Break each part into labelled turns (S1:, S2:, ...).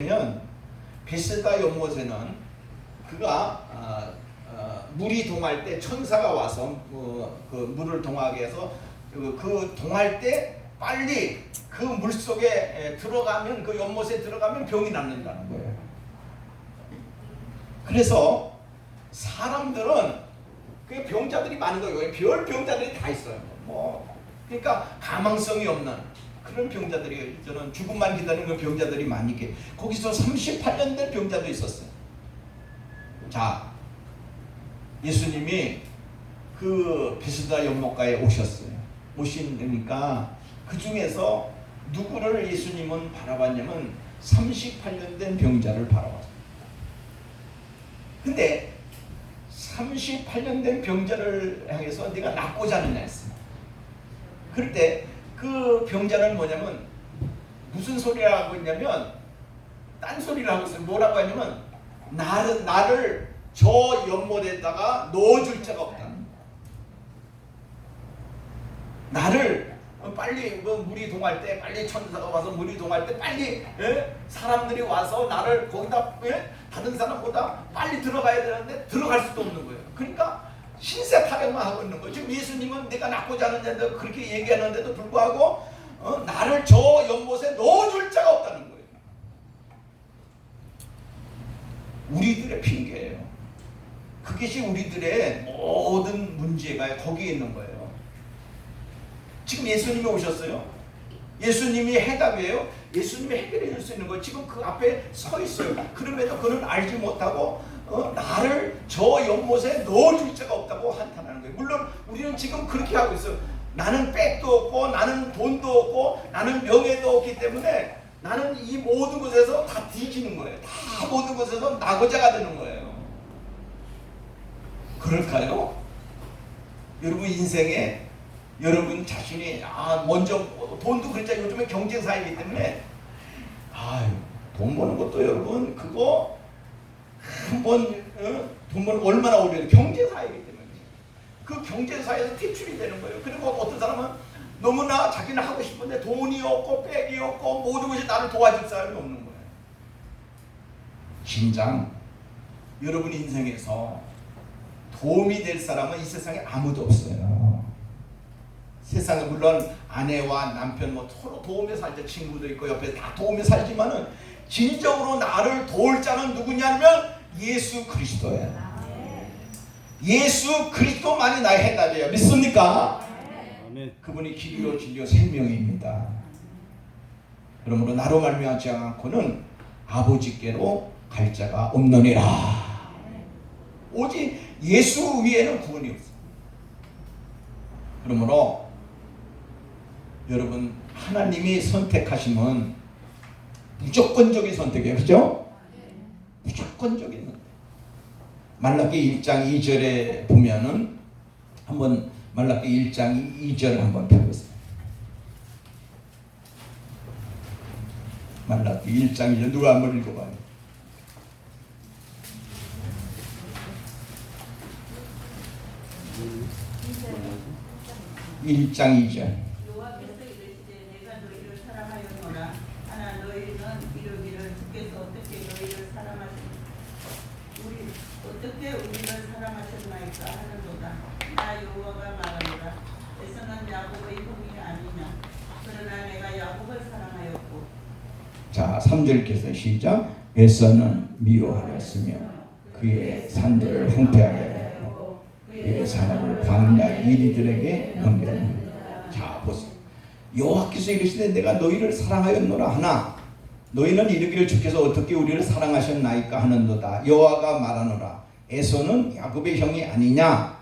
S1: 뭐냐면 베세다 연못에는 그가 물이 동할 때 천사가 와서 그 물을 동하게 해서 그 동할 때 빨리 그 물 속에 들어가면 그 연못에 들어가면 병이 낫는다는 거예요. 그래서 사람들은 그 병자들이 많은 거예요. 별 병자들이 다 있어요. 그러니까 가망성이 없는 그런 병자들이 저는 죽음만 기다리는 병자들이 많이 있게 거기서 38년 된 병자도 있었어요. 자, 예수님이 그 베스다 연못가에 오셨어요. 오시니까 그 중에서 누구를 예수님은 바라봤냐면 38년 된 병자를 바라봤어요. 근데 38년 된 병자를 향해서 네가 낫고자 하느냐 했어요. 그럴 때 그 병자는 뭐냐면 무슨 소리를 하고 있냐면 딴 소리를 하고 있어요. 뭐라고 하냐면 나를 저 연못에다가 넣어줄 자가 없다. 나를 빨리 물이 동할 때 빨리 천사가 와서 물이 동할 때 빨리 사람들이 와서 나를 거기다 다른 사람보다 빨리 들어가야 되는데 들어갈 수도 없는 거예요. 그러니까 신세 타령만 하고 있는 거예요. 지금 예수님은 내가 낫고자 하는데도 그렇게 얘기하는데도 불구하고 나를 저 연못에 넣어줄 자가 없다는 거예요. 우리들의 핑계예요. 그것이 우리들의 모든 문제가 거기에 있는 거예요. 지금 예수님이 오셨어요. 예수님이 해답이에요. 예수님이 해결해 줄 수 있는 거예요. 지금 그 앞에 서 있어요. 그럼에도 그는 알지 못하고 나를 저 연못에 넣어줄 자가 없다고 한탄하는 거예요. 물론 우리는 지금 그렇게 하고 있어요. 나는 백도 없고 나는 돈도 없고 나는 명예도 없기 때문에 나는 이 모든 곳에서 다 뒤지는 거예요. 다 모든 곳에서 낙오자가 되는 거예요. 그럴까요? 여러분 인생에 여러분 자신이 먼저 돈도 그렇죠. 요즘에 경쟁사이기 때문에 돈 버는 것도 여러분 그거 한번 돈 버는 얼마나 어려워요. 경쟁사이기 때문에 그 경쟁사에서 퇴출이 되는 거예요. 그리고 어떤 사람은 너무나 자기는 하고 싶은데 돈이 없고 백이 없고 모든 것이 나를 도와줄 사람이 없는 거예요. 진정 여러분 인생에서 도움이 될 사람은 이 세상에 아무도 없어요. 세상에 물론 아내와 남편 서로 도우며 살죠. 친구도 있고 옆에 다 도우며 살지만은 진정으로 나를 도울 자는 누구냐면 예수 그리스도예요. 예수 그리스도만이 나의 해답이에요. 믿습니까? 그분이 길이요 진리요 생명입니다. 그러므로 나로 말미암지 않고는 아버지께로 갈 자가 없느니라. 오직 예수 위에는 구원이 없어요. 그러므로 여러분 하나님이 선택하시면 무조건적인 선택이에요. 그렇죠? 무조건적인 선택. 말라기 1장 2절에 보면은 한번 말라기 1장 2절 한번 펴보세요. 말라기 1장 2절 누가 한번 읽어봐요. (1장 2절)
S2: 여호와께서 이르시되 내가 너희를 사랑하였노라. 하나 너희는 이르기를 주께서 어떻게 너희를 어떻게 우리를 사랑하셨나이까 하는도다. 나 여호와가 말하노라. 에서는 야곱의 형이 아니냐. 그러나 내가 야곱을 사랑하였고.
S1: 자 3절께서 시작. 에서는 미워하였으며 그의 산들을 황폐하게 하고 그의 사람을 광야 이리들에게 넘겼느니라. 자 보세요. 여호와께서 이르시되 내가 너희를 사랑하였노라 하나 너희는 이르기를 주께서 어떻게 우리를 사랑하셨나이까 하는도다. 여호와가 말하노라. 에서는 야곱의 형이 아니냐.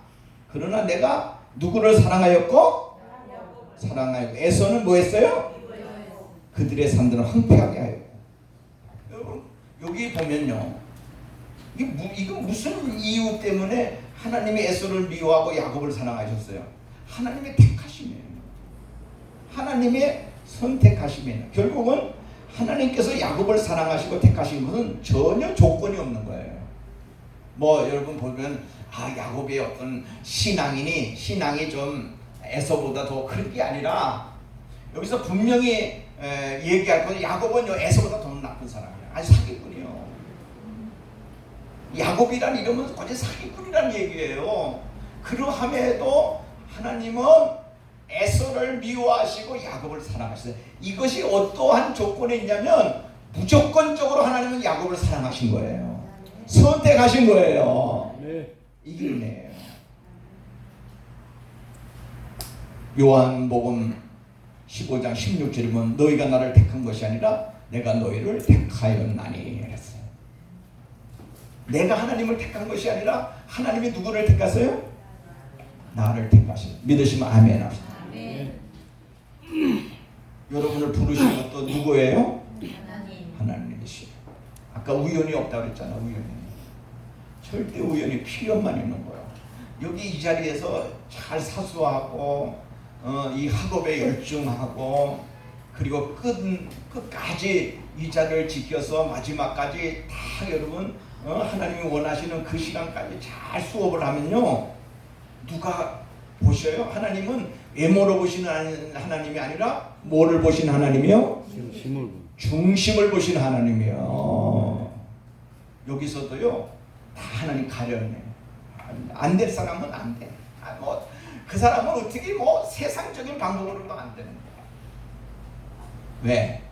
S1: 그러나 내가 누구를 사랑하였고 에서는 뭐 했어요? 그들의 산들을 황폐하게 하였고. 여러분 여기 보면요, 이거 무슨 이유 때문에 하나님이 에서를 미워하고 야곱을 사랑하셨어요? 하나님의 택하심이에요. 하나님의 선택하심이에요. 결국은 하나님께서 야곱을 사랑하시고 택하신 것은 전혀 조건이 없는 거예요. 여러분 보면 야곱의 어떤 신앙이 좀 에서보다 더 그런 게 아니라 여기서 분명히 얘기할 건 야곱은 에서보다 더 나쁜 사람이야. 아니 사기꾼이요. 야곱이란 이름은 거의 사기꾼이란 얘기예요. 그러함에도 하나님은 에서를 미워하시고 야곱을 사랑하셨어요. 이것이 어떠한 조건에 있냐면 무조건적으로 하나님은 야곱을 사랑하신 거예요. 선택하신 거예요. 이게 은혜예요. 요한복음 15장 16절에 보면 너희가 나를 택한 것이 아니라 내가 너희를 택하였나니 그랬어요. 내가 하나님을 택한 것이 아니라 하나님이 누구를 택하세요? 나를 택하시고 믿으시면 아멘 합시다. 여러분을 부르신 것도 누구예요? 하나님이시요. 아까 우연이 없다고 그랬잖아. 우연이 절대 우연이 필요만 있는 거야. 여기 이 자리에서 잘 사수하고 이 학업에 열중하고 그리고 끝까지 이 자리를 지켜서 마지막까지 다 여러분 하나님이 원하시는 그 시간까지 잘 수업을 하면요 누가 보셔요? 하나님은 외모로 보시는 하나님이 아니라 뭐를 보시는 하나님이요? 중심을 보시는 하나님이요. 여기서도요 다 하나님 가려내. 안 될 사람은 안 돼. 그 사람은 어떻게 세상적인 방법으로도 안 되는 거야. 왜?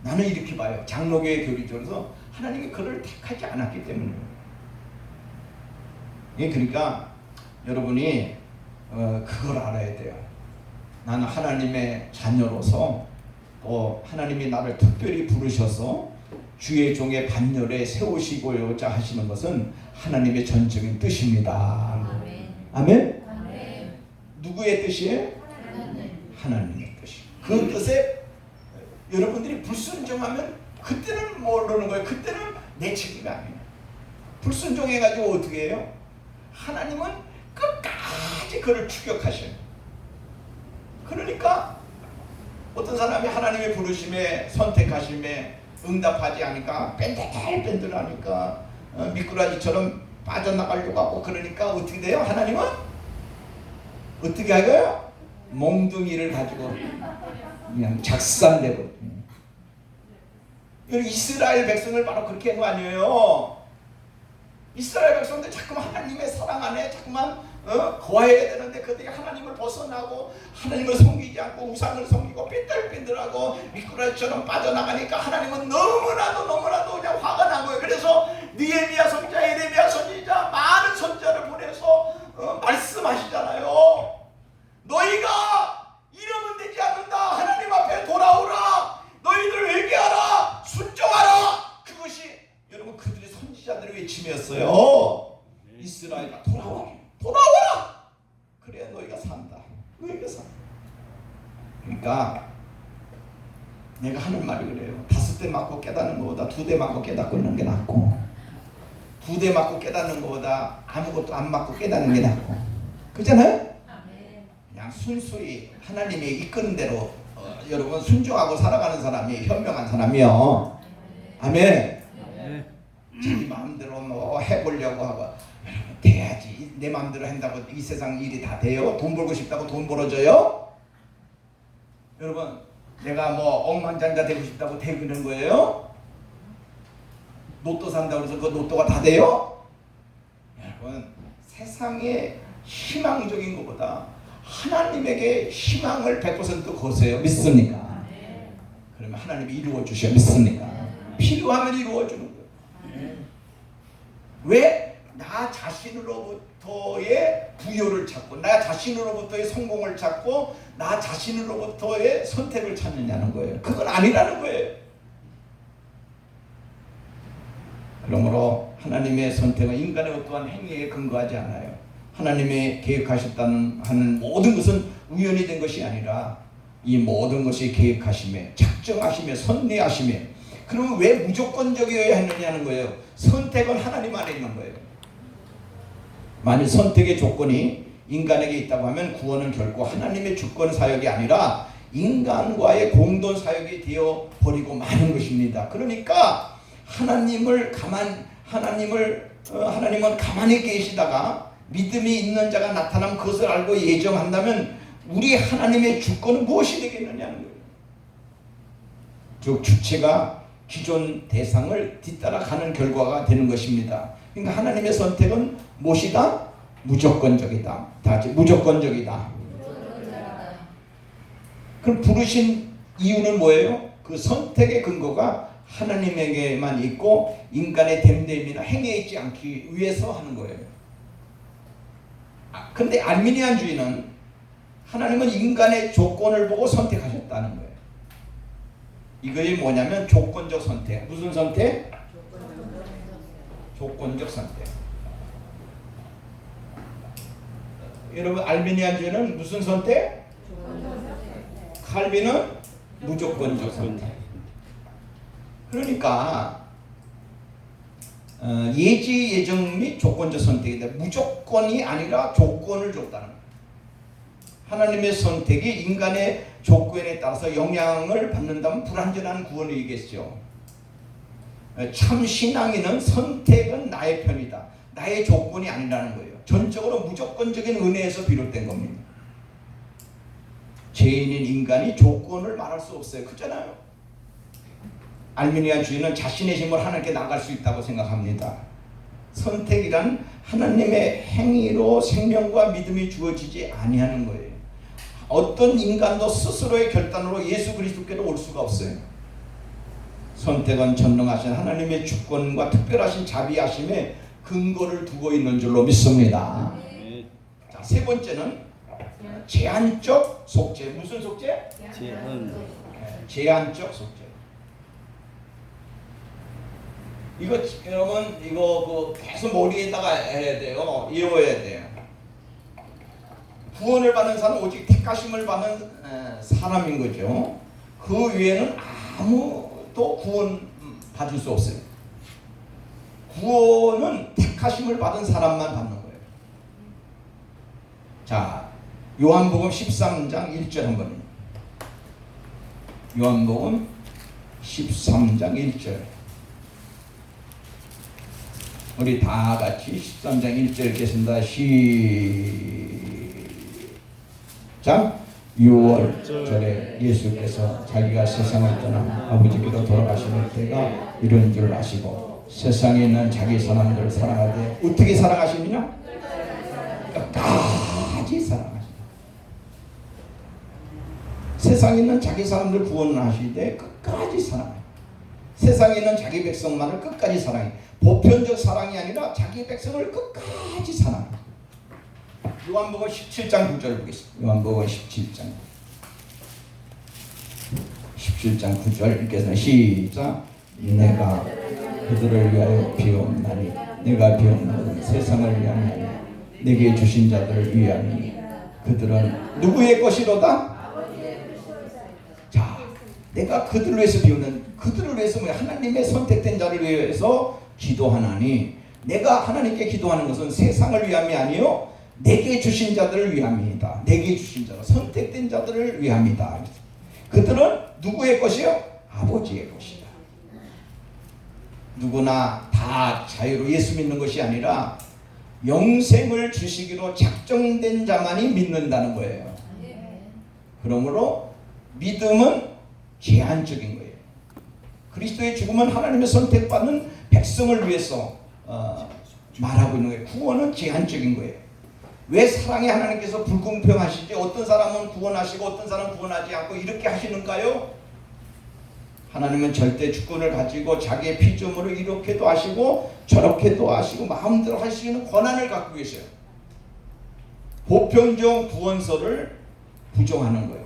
S1: 나는 이렇게 봐요. 장로교회 교리적으로서 하나님이 그를 택하지 않았기 때문에. 그러니까 여러분이 그걸 알아야 돼요. 나는 하나님의 자녀로서 또 하나님이 나를 특별히 부르셔서 주의 종의 반열에 세우시고자 하시는 것은 하나님의 전적인 뜻입니다. 아멘? 아멘. 누구의 뜻이에요? 하나님의 뜻이. 그 뜻에 여러분들이 불순종하면 그때는 모르는 거예요. 그때는 내 책임이 아니에요. 불순종해가지고 어떻게 해요? 하나님은 끝까지 그를 추격하셔요. 그러니까 어떤 사람이 하나님의 부르심에 선택하심에 응답하지 않으니까 뺀들뺀들하니까 미꾸라지처럼 빠져나가려고 하고 그러니까 어떻게 돼요? 하나님은 어떻게 하고요? 몽둥이를 가지고 그냥 작살내버려요. 이스라엘 백성을 바로 그렇게 한 거 아니에요. 이스라엘 백성들 자꾸만 하나님의 사랑 안에 자꾸만 거해야 되는데 그들이 하나님을 벗어나고 하나님을 섬기지 않고 우상을 섬기고 삐뚤삐뚤하고 미꾸라지처럼 빠져나가니까 하나님은 너무나도 그냥 화가 난 거예요. 그래서 느헤미야 선지자, 예레미야 선지자 많은 선지자를 보내서 말씀하시잖아요. 너희가 이러면 되지 않는다. 하나님 앞에 돌아오라. 너희들 회개하라. 순종하라. 그것이 여러분 그들의 선지자들의 외침이었어요. 이스라엘아 돌아와라. 그래야 너희가 산다. 너희가 산다. 그러니까 내가 하는 말이 그래요. 5대 맞고 깨닫는 것보다 2대 맞고 깨닫고 있는 게 낫고 2대 맞고 깨닫는 것보다 아무것도 안 맞고 깨닫는 게 낫고 그렇잖아요? 그냥 순수히 하나님이 이끄는 대로 여러분 순종하고 살아가는 사람이 현명한 사람이요. 아멘. 자기 마음대로 해보려고 하고 돼야지. 내 마음대로 한다고 이 세상 일이 다 돼요? 돈 벌고 싶다고 돈 벌어져요? 여러분 내가 억만장자 되고 싶다고 되는 거예요? 로또 산다고 해서 그 로또가 다 돼요? 여러분 세상에 희망적인 것보다 하나님에게 희망을 100% 거세요. 믿습니까? 그러면 하나님이 이루어 주셔. 믿습니까? 필요하면 이루어 주는 거예요. 왜? 나 자신으로부터의 부여를 찾고 나 자신으로부터의 성공을 찾고 나 자신으로부터의 선택을 찾느냐는 거예요. 그건 아니라는 거예요. 그러므로 하나님의 선택은 인간의 어떠한 행위에 근거하지 않아요. 하나님이 계획하셨다는 하는 모든 것은 우연히 된 것이 아니라 이 모든 것이 계획하심에 작정하심에 섭리하심에 그러면 왜 무조건적이어야 했느냐는 거예요. 선택은 하나님 안에 있는 거예요. 만일 선택의 조건이 인간에게 있다고 하면 구원은 결코 하나님의 주권 사역이 아니라 인간과의 공동 사역이 되어 버리고 마는 것입니다. 그러니까 하나님은 가만히 계시다가 믿음이 있는 자가 나타나면 그것을 알고 예정한다면 우리 하나님의 주권은 무엇이 되겠느냐는 거예요. 즉 주체가 기존 대상을 뒤따라가는 결과가 되는 것입니다. 그러니까 하나님의 선택은 무엇이다? 무조건적이다. 다 같이 무조건적이다. 그럼 부르신 이유는 뭐예요? 그 선택의 근거가 하나님에게만 있고 인간의 됨됨이나 행위에 있지 않기 위해서 하는 거예요. 근데 알미니안주의는 하나님은 인간의 조건을 보고 선택하셨다는 거예요. 이것이 뭐냐면 조건적 선택. 무슨 선택? 조건적 선택. 여러분 알미니안주의는 무슨 선택? 칼빈은 무조건적 선택. 그러니까 예지 예정 및 조건적 선택인데 무조건이 아니라 조건을 줬다는 거예요. 하나님의 선택이 인간의 조건에 따라서 영향을 받는다면 불완전한 구원이겠죠. 참 신앙인은 선택은 나의 편이다. 나의 조건이 아니라는 거예요. 전적으로 무조건적인 은혜에서 비롯된 겁니다. 죄인인 인간이 조건을 말할 수 없어요. 그렇잖아요. 알미니안주의는 자신의 힘으로 하나님께 나갈 수 있다고 생각합니다. 선택이란 하나님의 행위로 생명과 믿음이 주어지지 아니하는 거예요. 어떤 인간도 스스로의 결단으로 예수 그리스도께로 올 수가 없어요. 선택은 전능하신 하나님의 주권과 특별하신 자비하심에 근거를 두고 있는 줄로 믿습니다. 자, 세 번째는 제한적 속죄. 무슨 속죄? 제한적 속죄. 이거 여러분 이거 계속 머리에다가 해야 돼요. 외워야 돼요. 구원을 받는 사람은 오직 택하심을 받는 사람인 거죠. 그 외에는 아무도 구원 받을 수 없어요. 구원은 택하심을 받은 사람만 받는 거예요. 자, 요한복음 13장 1절 한번. 요한복음 13장 1절. 우리 다 같이 13장 1절 읽겠습니다. 시작. 6월절에 예수께서 자기가 세상을 떠나 아버지께로 돌아가시는 때가 이런 줄 아시고 세상에 있는 자기 사람들을 사랑하되 어떻게 사랑하십니까? 끝까지 사랑하시다. 세상에 있는 자기 사람들 구원을 하시되 끝까지 사랑해요. 세상에 있는 자기 백성만을 끝까지 사랑해요. 보편적 사랑이 아니라 자기 백성을 끝까지 사랑해요. 요한복음 17장 9절 보겠습니다. 요한복음 17장 9절 읽겠습니다. 시작. 내가 그들을 위하여 비옵나니 내가 비옵는 것은 세상을 위함이 아니라 내게 주신 자들을 위함이니 그들은 누구의 것이로다? 자, 내가 그들을 위해서 비우는 그들을 위해서 뭐야? 하나님의 선택된 자를 위해서 기도하나니 내가 하나님께 기도하는 것은 세상을 위함이 아니요 내게 주신 자들을 위함이다. 내게 주신 자가 선택된 자들을 위함이다. 그들은 누구의 것이요? 아버지의 것이다. 누구나 다 자유로 예수 믿는 것이 아니라 영생을 주시기로 작정된 자만이 믿는다는 거예요. 그러므로 믿음은 제한적인 거예요. 그리스도의 죽음은 하나님의 선택받는 백성을 위해서 말하고 있는 거예요. 구원은 제한적인 거예요. 왜 사랑의 하나님께서 불공평하시지? 어떤 사람은 구원하시고 어떤 사람은 구원하지 않고 이렇게 하시는가요? 하나님은 절대 주권을 가지고 자기의 피조물을 이렇게도 하시고 저렇게도 하시고 마음대로 할 수 있는 권한을 갖고 계세요. 보편적 구원서를 부정하는 거예요.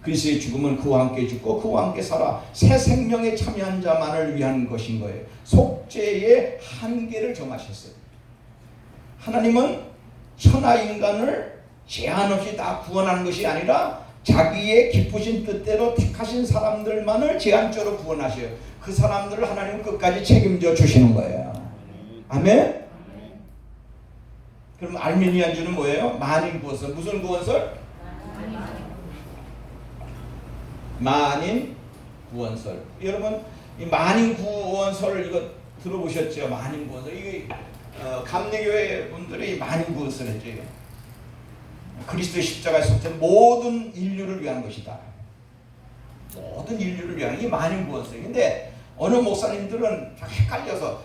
S1: 그리스도의 죽음은 그와 함께 죽고 그와 함께 살아 새 생명에 참여한 자만을 위한 것인 거예요. 속죄의 한계를 정하셨어요. 하나님은 천하 인간을 제한 없이 다 구원하는 것이 아니라 자기의 기쁘신 뜻대로 택하신 사람들만을 제한적으로 구원하셔요. 그 사람들을 하나님은 끝까지 책임져 주시는 거예요. 아멘? 그럼 알미니안주는 뭐예요? 만인 구원설. 무슨 구원설? 만인 구원설. 여러분 이 만인 구원설 이거 들어보셨죠? 만인 구원설. 이게 감리교회 분들이 만인 구원설 했죠. 그리스도의 십자가의 속죄는 모든 인류를 위한 것이다. 모든 인류를 위한 이 만인 구원설. 근데 어느 목사님들은 헷갈려서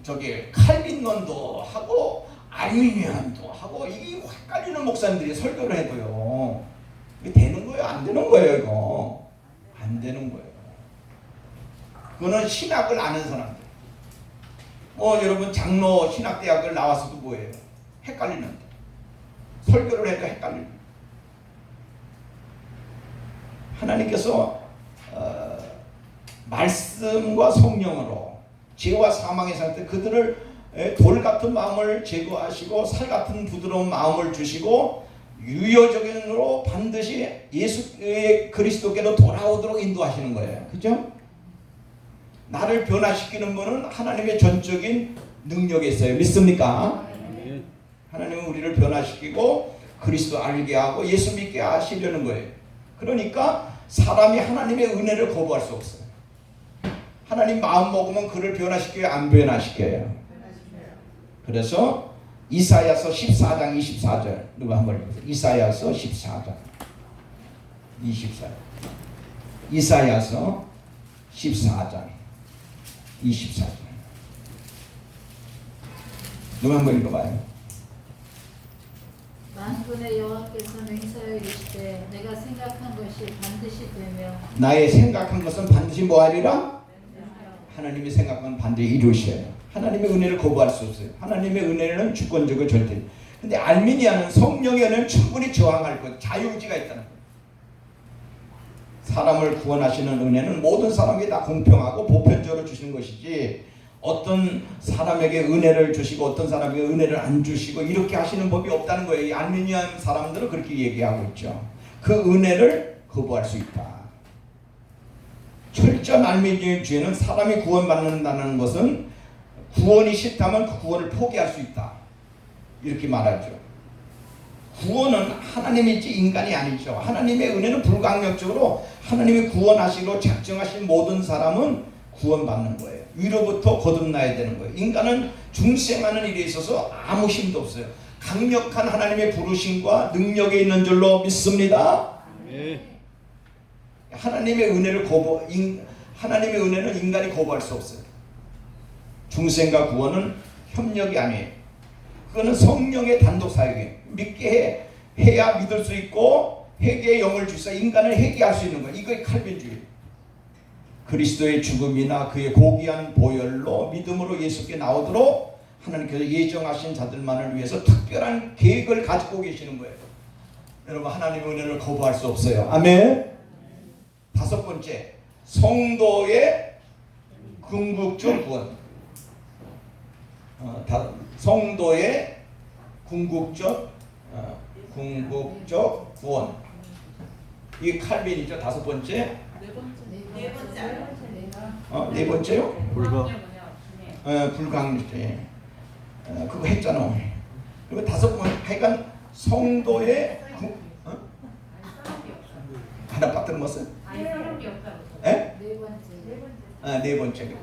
S1: 저기 칼빈론도 하고 아르미니안도 하고 이게 헷갈리는 목사님들이 설교를 해도요. 이게 되는 거예요? 안 되는 거예요? 이거 안 되는 거예요. 그거는 신학을 아는 사람들. 여러분 장로 신학대학을 나와서도 뭐예요? 헷갈리는데. 설교를 해도 헷갈리는. 하나님께서 말씀과 성령으로 죄와 사망의 상태 그들을 돌 같은 마음을 제거하시고 살 같은 부드러운 마음을 주시고 유효적으로 반드시 예수 그리스도께로 돌아오도록 인도하시는 거예요. 그죠? 나를 변화시키는 분은 하나님의 전적인 능력이 있어요. 믿습니까? 하나님은 우리를 변화시키고 그리스도 알게 하고 예수 믿게 하시려는 거예요. 그러니까 사람이 하나님의 은혜를 거부할 수 없어요. 하나님 마음 먹으면 그를 변화시켜요? 안 변화시켜요? 그래서 이사야서 14장 24절 누가 한번 읽으세요. 이사야서 14장 24절 이사야서 14장 24절 누가 한번 읽어봐요.
S3: 만군의 여호와께서 맹세하여 이르시되 내가 생각한 것이 반드시 되며
S1: 나의 생각한 것은 반드시 뭐하리라? 하나님이 생각한 반드시 이루셔요. 하나님의 은혜를 거부할 수 없어요. 하나님의 은혜는 주권적이고 절대. 근데 알미니아는 성령의 은혜는 충분히 저항할 것, 자유의지가 있다는 거예요. 사람을 구원하시는 은혜는 모든 사람에게 다 공평하고 보편적으로 주시는 것이지 어떤 사람에게 은혜를 주시고 어떤 사람에게 은혜를 안 주시고 이렇게 하시는 법이 없다는 거예요. 이 알미니안 사람들은 그렇게 얘기하고 있죠. 그 은혜를 거부할 수 있다. 철저한 알미니안주의는 사람이 구원받는다는 것은 구원이 싫다면 그 구원을 포기할 수 있다. 이렇게 말하죠. 구원은 하나님이지 인간이 아니죠. 하나님의 은혜는 불강력적으로 하나님이 구원하시기로 작정하신 모든 사람은 구원받는 거예요. 위로부터 거듭나야 되는 거예요. 인간은 중생하는 일에 있어서 아무 힘도 없어요. 강력한 하나님의 부르심과 능력에 있는 줄로 믿습니다. 하나님의 은혜를 하나님의 은혜는 인간이 거부할 수 없어요. 중생과 구원은 협력이 아니에요. 그거는 성령의 단독 사역이에요. 믿게 해야 믿을 수 있고 회개의 영을 주사 인간을 회개할 수 있는 거예요. 이게 칼빈주의. 그리스도의 죽음이나 그의 고귀한 보혈로 믿음으로 예수께 나오도록 하나님께서 예정하신 자들만을 위해서 특별한 계획을 가지고 계시는 거예요. 여러분 하나님의 은혜를 거부할 수 없어요. 아멘. 다섯 번째, 성도의 궁극적 구원. 성도의 궁극적 구원. 이 칼빈이죠. 다섯 번째. 네 번째요? 불강력주의. 그거 했잖아. 그리고 다섯 번. 하여간 성도의 하나 빠뜨렸어요? 네? 네 번째.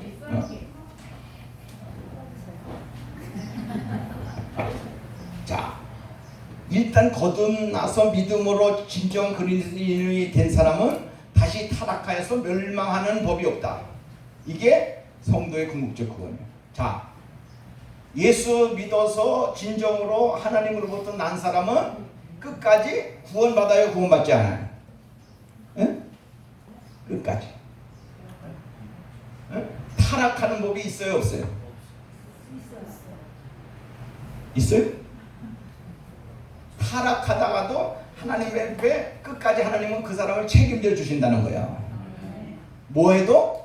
S1: 자, 일단 거듭나서 믿음으로 진정 그리스도인이 된 사람은 다시 타락하여서 멸망하는 법이 없다. 이게 성도의 궁극적 구원이에요. 자, 예수 믿어서 진정으로 하나님으로부터 난 사람은 끝까지 구원받아요? 구원받지 않아요? 응? 끝까지. 응? 타락하는 법이 있어요? 없어요? 있어요? 타락하다가도 하나님의 앞에 끝까지 하나님은 그 사람을 책임져 주신다는 거야. 뭐해도?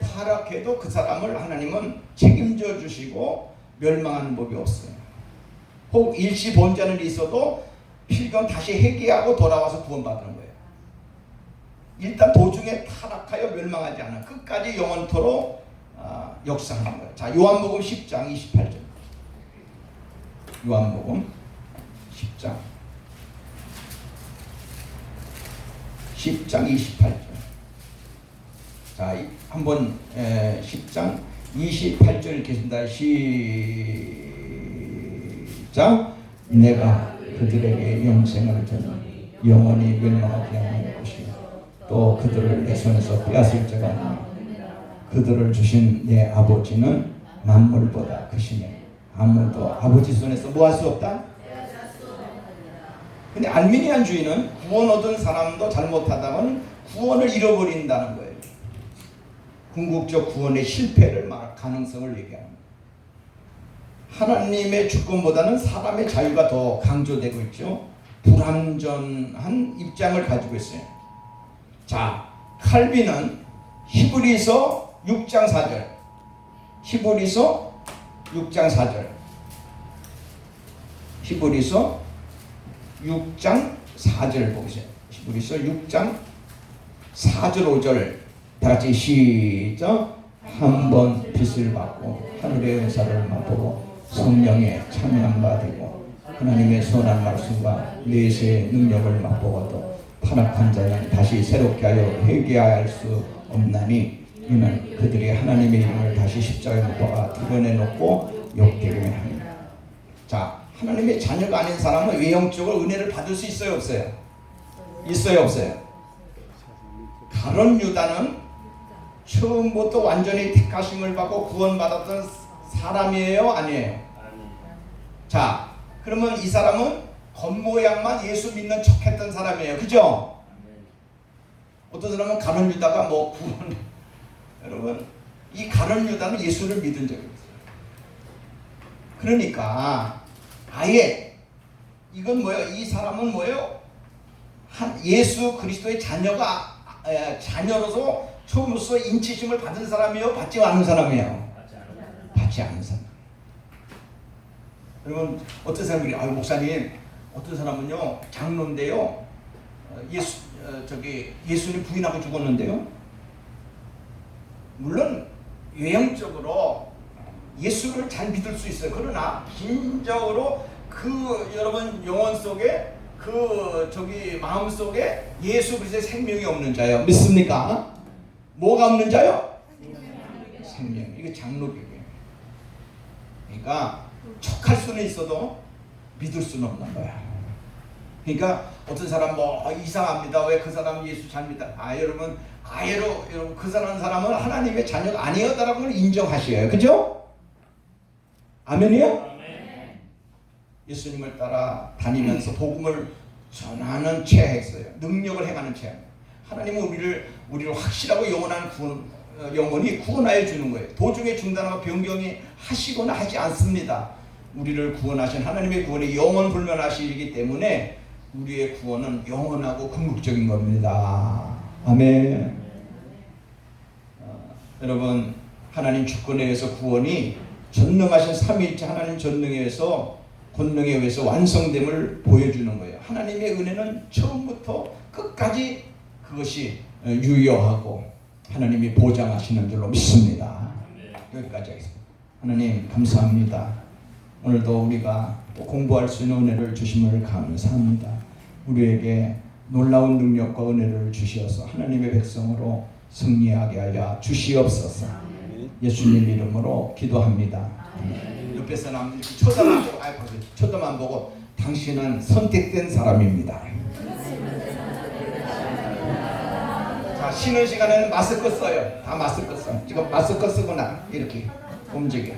S1: 타락해도 그 사람을 하나님은 책임져 주시고 멸망하는 법이 없어요. 혹 일시 본전은 있어도 필경 다시 회개하고 돌아와서 구원받는 거예요. 일단 도중에 타락하여 멸망하지 않아. 끝까지 영원토록 역사하는 거예요. 자, 요한복음 10장 28절. 요한복음 10장 28절. 자, 한번 10장 28절 읽겠습니다. 시작. 내가 그들에게 영생을 주니 영원히 멸망하지 않을 것이요 또 그들을 내 손에서 빼앗을 자가 없나니 그들을 주신 내 아버지는 만물보다 크시네. 아무도 아버지 손에서 뭐 할 수 없다? 근데 알미니안주의는 구원 얻은 사람도 잘못하다면 구원을 잃어버린다는 거예요. 궁극적 구원의 실패를 가능성을 얘기합니다. 하나님의 주권보다는 사람의 자유가 더 강조되고 있죠. 불완전한 입장을 가지고 있어요. 자, 칼빈은 히브리서 6장 4절, 히브리서 6장 4절, 히브리서 6장 4절 보세요. 히브리서 6장 4절 5절 다 같이 시작. 한 번 빛을 받고 하늘의 은사를 맛보고 성령에 참여한 바 되고 하나님의 선한 말씀과 내세의 능력을 맛보고도 타락한 자는 다시 새롭게 하여 회개할 수 없나니 이는 그들이 하나님의 이름을 다시 십자가에 못 박아 드러내놓고 욕되게 합니다. 자, 하나님의 자녀가 아닌 사람은 외형적으로 은혜를 받을 수 있어요, 없어요? 있어요, 없어요? 가룟 유다는 처음부터 완전히 택하심을 받고 구원받았던 사람이에요, 아니에요? 자, 그러면 이 사람은 겉모양만 예수 믿는 척했던 사람이에요, 그죠? 어떤 사람은 가룟 유다가 뭐 구원, 여러분 이 가룟 유다는 예수를 믿은 적이 없어요. 그러니까 아예 이건 뭐예요? 이 사람은 뭐예요? 예수 그리스도의 자녀로서 처음으로서 인치심을 받은 사람이에요? 받지 않은 사람이에요? 받지 않은 사람. 여러분 어떤 사람들이 목사님 어떤 사람은요 장로인데요 예수님 부인하고 죽었는데요. 물론 외형적으로 예수를 잘 믿을 수 있어요. 그러나 진정으로 그 여러분 영혼 속에 마음 속에 예수 그리스도의 생명이 없는 자요. 믿습니까? 뭐가 없는 자요? 생명. 이게 장로교예요. 그러니까 척할 수는 있어도 믿을 수는 없는 거야. 그러니까 어떤 사람 이상합니다. 왜 그 사람 예수 잘 믿다? 여러분 그 사람은 하나님의 자녀가 아니었다라고 인정하셔요. 그죠? 아멘이요? 아멘. 예수님을 따라 다니면서 복음을 전하는 체했어요. 능력을 행하는 체. 하나님은 우리를 확실하고 영원한 영원히 구원하여 주는 거예요. 도중에 중단하고 변경이 하시거나 하지 않습니다. 우리를 구원하신 하나님의 구원이 영원 불면하시기 때문에 우리의 구원은 영원하고 궁극적인 겁니다. 아멘. 여러분 하나님 주권에 의해서 구원이 전능하신 삼위일체 하나님 전능에 의해서 권능에 의해서 완성됨을 보여주는 거예요. 하나님의 은혜는 처음부터 끝까지 그것이 유효하고 하나님이 보장하시는 줄로 믿습니다. 여기까지 하겠습니다. 하나님 감사합니다. 오늘도 우리가 또 공부할 수 있는 은혜를 주심을 감사합니다. 우리에게 놀라운 능력과 은혜를 주시어서 하나님의 백성으로 승리하게 하여 주시옵소서. 예수님 이름으로 기도합니다. 옆에 사람 쳐다만 보고 당신은 선택된 사람입니다. 자, 쉬는 시간에는 마스크 써요. 다 마스크 써. 지금 마스크 쓰거나 이렇게 움직여.